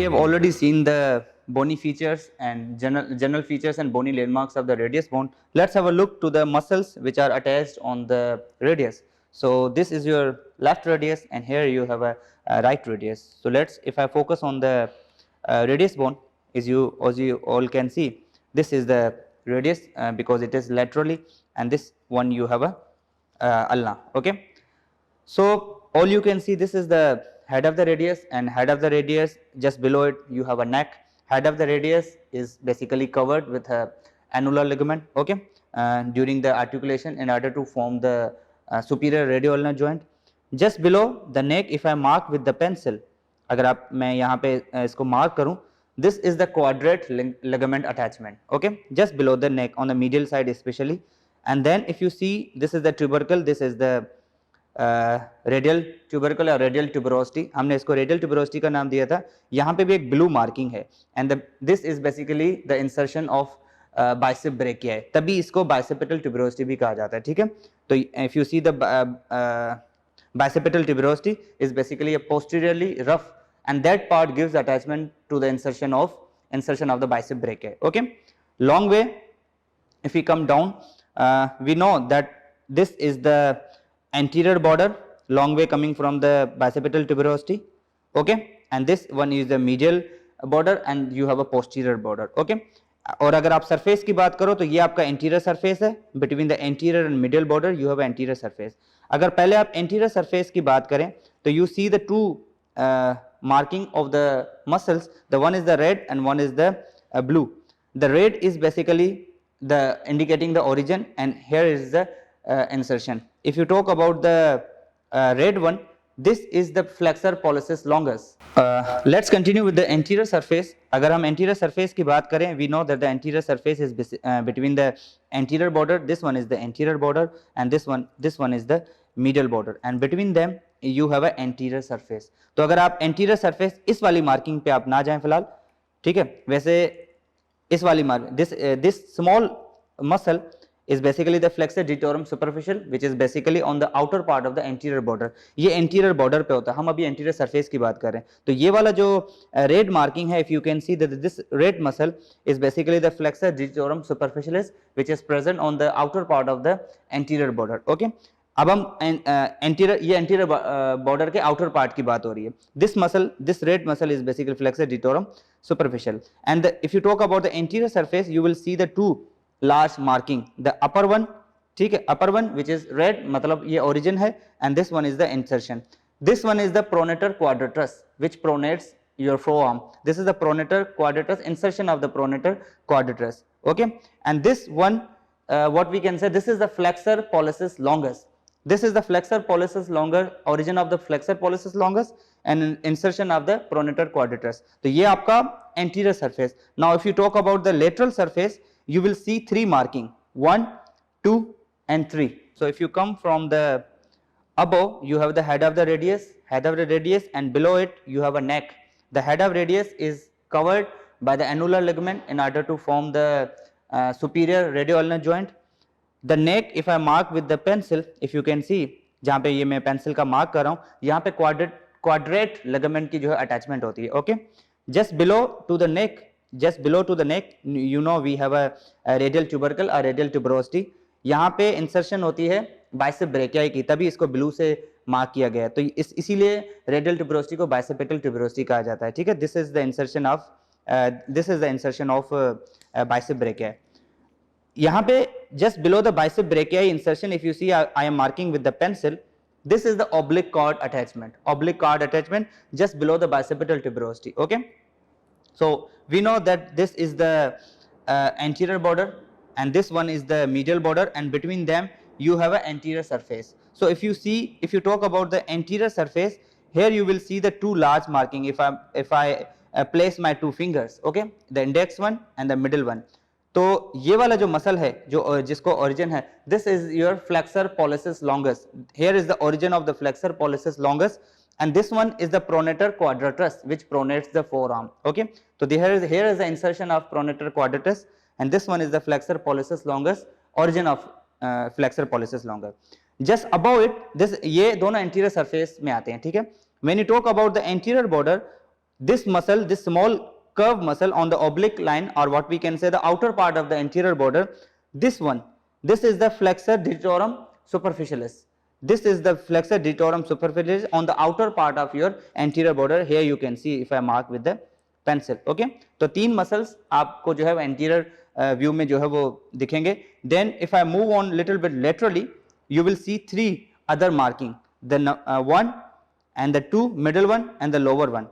have already seen the bony features and general features and bony landmarks of the radius bone. Let's have a look to the muscles which are attached on the radius. So this is your left radius, and here you have a right radius. So if I focus on the radius bone, as you all can see, this is the radius because it is laterally, and this one you have a ulna. Okay. So all you can see, this is the head of the radius, and head of the radius, just below it you have a neck. Head of the radius is basically covered with a annular ligament, okay, during the articulation in order to form the superior radioulnar joint. Just below the neck, if I mark with the pencil, अगर आप मैं यहाँ पे इसको mark करूँ, this is the quadrate ligament attachment, okay, just below the neck on the medial side especially. And then if you see, this is the tubercle, this is the radial tubercle और radial tuberosity, हमने इसको radial tuberosity का नाम दिया था. यहाँ पे भी एक ब्लू मार्किंग है, and this is basically the insertion of bicep brachia, तभी इसको बाइसेपिटल ट्यूबरोसिटी भी कहा जाता है. ठीक है, तो if you see the bicipital tuberosity is basically a posteriorly rough, and that part gives attachment to the insertion of the bicep brachii. Okay, long way, if we come down, we know that this is the anterior border, long way coming from the bicipital tuberosity, okay, and this one is the medial border, and you have a posterior border. Okay, और अगर आप surface की बात करो तो ये आपका anterior surface है. Between the anterior and middle border you have anterior surface. अगर पहले आप एंटीरियर सरफेस की बात करें तो you see the two marking of the muscles, the one is the red and one is the blue. The red is basically the indicating the origin, and here is the insertion. If you talk about the red one, this is the flexor pollicis longus. Let's continue with the anterior surface. अगर हम anterior surface की बात करें, we know that the anterior surface is between the anterior border. This one is the anterior border, and this one is the medial border, and between them you have a anterior surface. तो अगर आप anterior surface इस वाली marking पे आप ना जाएं फिलहाल, ठीक है, वैसे इस वाली marking, this small muscle is basically the flexor digitorum superficial, which is basically on the outer part of the anterior border. ये anterior border पे होता है, हम अभी anterior surface की बात कर रहे हैं. तो ये वाला जो red marking है, if you can see that this red muscle is basically the flexor digitorum superficialis, which is present on the outer part of the anterior border. Okay, अब हम anterior, ये anterior border के outer part की बात हो रही है. This red muscle is basically flexor digitorum superficial, and if you talk about the anterior surface, you will see the two large marking, the upper one, ठीक है, upper one which is red, मतलब ये origin है, and this one is the insertion. This one is the pronator quadratus which pronates your forearm. This is the pronator quadratus, insertion of the pronator quadratus. Okay, and this one, what we can say, this is the flexor pollicis longus. This is the flexor pollicis longus, origin of the flexor pollicis longus, and insertion of the pronator quadratus. तो ये आपका anterior surface. Now if you talk about the lateral surface, you will see three marking, 1, 2 and 3. So if you come from the above, you have the head of the radius, and below it you have a neck. The head of radius is covered by the annular ligament in order to form the superior radioulnar joint. The neck, if I mark with the pencil, if you can see, जहाँ पे ये मैं pencil का mark कर रहा हूँ, यहाँ पे quadrate ligament की जो है अटैचमेंट होती है. Okay, just below to the neck, you know we have a radial tubercle or radial tuberosity. यहाँ पे इंसर्शन होती है बाइसेप ब्रेकियाई की, तभी इसको ब्लू से मार्क किया गया है. तो इसीलिए रेडियल ट्यूबरोसिटी को बाइसेपिटल ट्यूबरोसिटी कहा जाता है. ठीक है, this is the insertion of bicep brachii. यहाँ पे just below the bicep brachii insertion, if you see I am marking with the pencil, this is the oblique cord attachment just below the bicipital tuberosity. Okay, so we know that this is the anterior border, and this one is the medial border, and between them you have an anterior surface. So if you talk about the anterior surface, here you will see the two large marking. If I place my two fingers, okay, the index one and the middle one, तो ये वाला जो muscle है जो जिसको origin है, this is your flexor pollicis longus. Here is the origin of the flexor pollicis longus, and this one is the pronator quadratus which pronates the forearm. Okay, so here is the insertion of pronator quadratus, and this one is the flexor pollicis longus, origin of flexor pollicis longus. Just above it, this ये दोनों anterior surface में आते हैं. ठीक है, when you talk about the anterior border, this muscle, this small curved muscle on the oblique line, or what we can say the outer part of the anterior border, this one, this is the flexor digitorum superficialis. This is the flexor digitorum superficialis on the outer part of your anterior border. Here you can see if I mark with the pencil. Okay, तो तीन muscles आपको जो है anterior view में जो है वो दिखेंगे. Then if I move on little bit laterally, you will see three other marking, the one and the two, middle one and the lower one.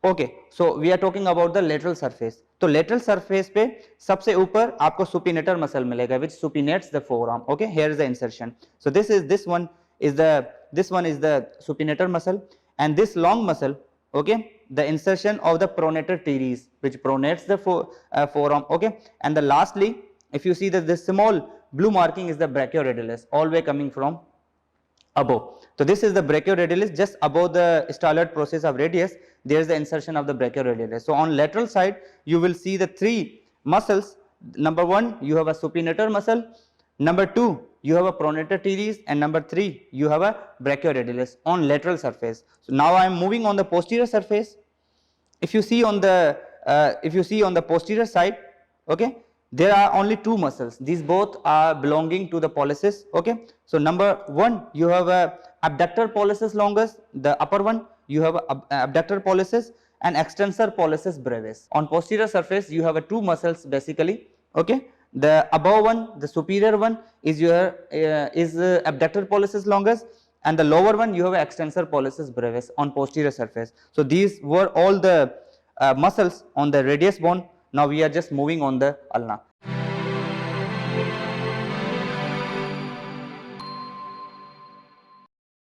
Okay, so we are talking about the lateral surface. तो lateral surface पे सबसे ऊपर आपको supinator muscle मिलेगा, which supinates the forearm. Okay, here is the insertion. So this one is the supinator muscle, and this long muscle, okay, the insertion of the pronator teres, which pronates the forearm. Okay, and the lastly, if you see that this small blue marking is the brachioradialis, all way coming from above. So this is the brachioradialis, just above the styloid process of radius, there is the insertion of the brachioradialis. So on lateral side, you will see the three muscles. Number one, you have a supinator muscle. Number two, you have a pronator teres, and number three, you have a brachioradialis on lateral surface. So now I am moving on the posterior surface. If you see on the posterior side, okay, there are only two muscles. These both are belonging to the pollicis. Okay, so number one, you have a abductor pollicis longus, the upper one you have a abductor pollicis and extensor pollicis brevis. On posterior surface you have a two muscles basically. Okay, the above one, the superior one is your abductor pollicis longus, and the lower one you have extensor pollicis brevis on posterior surface. So these were all the muscles on the radius bone. Now we are just moving on the ulna.